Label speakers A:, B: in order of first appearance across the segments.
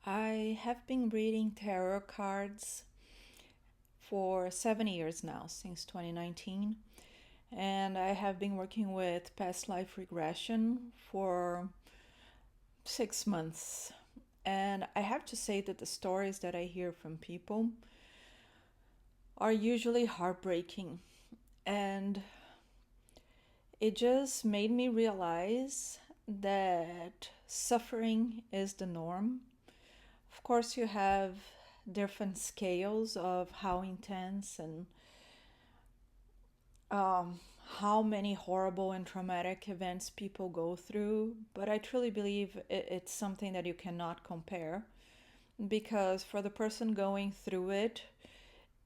A: I have been reading tarot cards for 7 years now, since 2019, and I have been working with past life regression for 6 months. And I have to say that the stories that I hear from people are usually heartbreaking, and it just made me realize that suffering is the norm. Of course, you have different scales of how intense and um, how many horrible and traumatic events people go through, but I truly believe it's something that you cannot compare because for the person going through it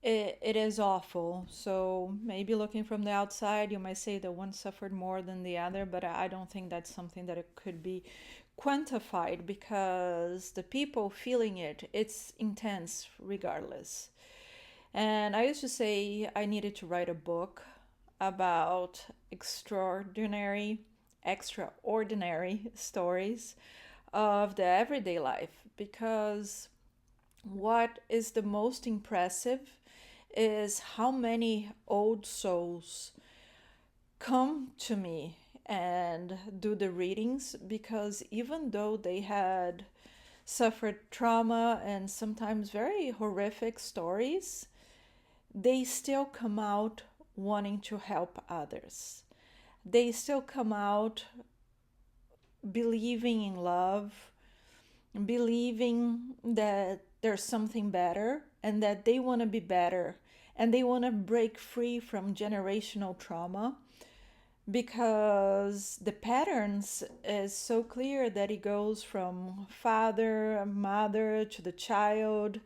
A: is awful. So maybe looking from the outside, you might say that one suffered more than the other, but I don't think that's something that it could be quantified because the people feeling it's intense regardless. And I used to say I needed to write a book about extraordinary stories of the everyday life because what is the most impressive is how many old souls come to me and do the readings because even though they had suffered trauma and sometimes very horrific stories, they still come out wanting to help others. They still come out believing in love, believing that there's something better and that they want to be better and they want to break free from generational trauma because the patterns is so clear that it goes from father, mother to the child,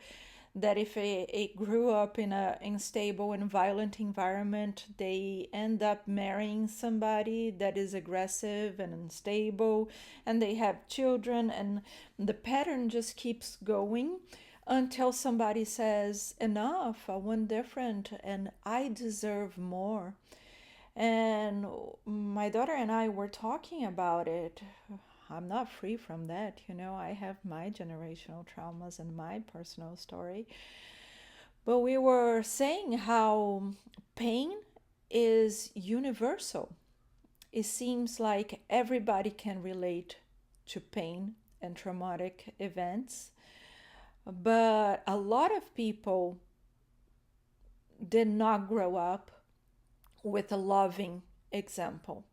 A: that if it grew up in a unstable and violent environment, they end up marrying somebody that is aggressive and unstable, and they have children, and the pattern just keeps going until somebody says, enough, I want different, and I deserve more. And my daughter and I were talking about it. I'm not free from that, I have my generational traumas and my personal story. But we were saying how pain is universal. It seems like everybody can relate to pain and traumatic events, but a lot of people did not grow up with a loving example.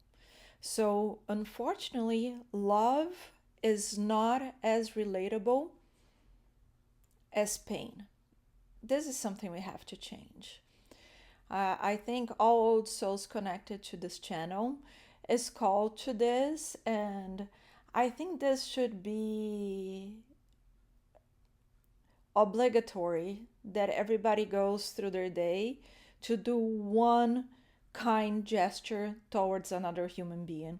A: So, unfortunately, love is not as relatable as pain. This is something we have to change. I think all old souls connected to this channel is called to this, and I think this should be obligatory that everybody goes through their day to do one kind gesture towards another human being,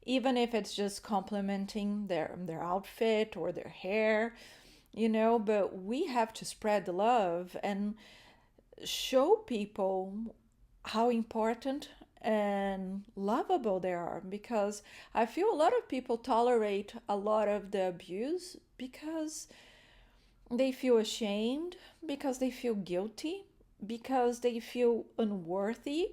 A: even if it's just complimenting their outfit or their hair, but we have to spread the love and show people how important and lovable they are, because I feel a lot of people tolerate a lot of the abuse because they feel ashamed, because they feel guilty, because they feel unworthy.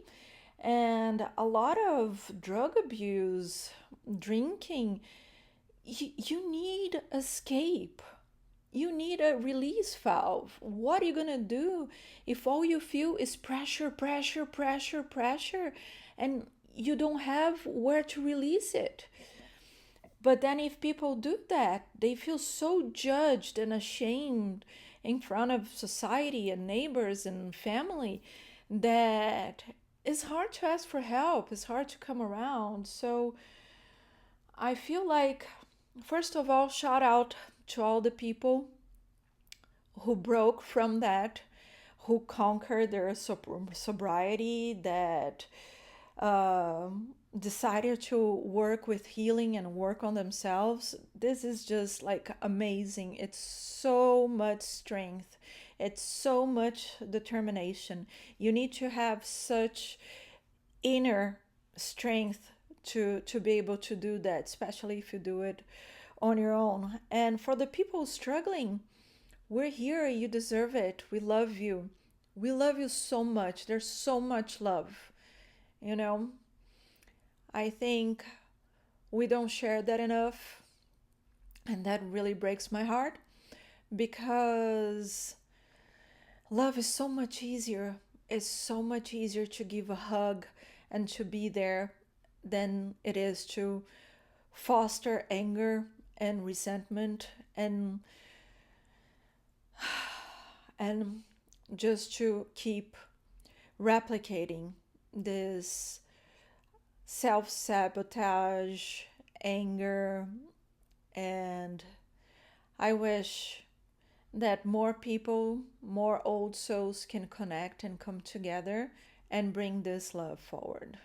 A: And a lot of drug abuse, drinking, you need escape. You need a release valve. What are you going to do if all you feel is pressure, pressure, pressure, pressure, and you don't have where to release it? But then, if people do that, they feel so judged and ashamed in front of society and neighbors and family that it's hard to ask for help, it's hard to come around. So, I feel like, first of all, shout out to all the people who broke from that, who conquered their sobriety, that uh, decided to work with healing and work on themselves. This is just like amazing. It's so much strength, it's so much determination. You need to have such inner strength to be able to do that, especially if you do it on your own. And for the people struggling, we're here. You deserve it. We love you. We love you so much. There's so much love. You know, I think we don't share that enough. And that really breaks my heart because love is so much easier. It's so much easier to give a hug and to be there than it is to foster anger and resentment and just to keep replicating this self-sabotage, anger, and I wish that more people, more old souls can connect and come together and bring this love forward.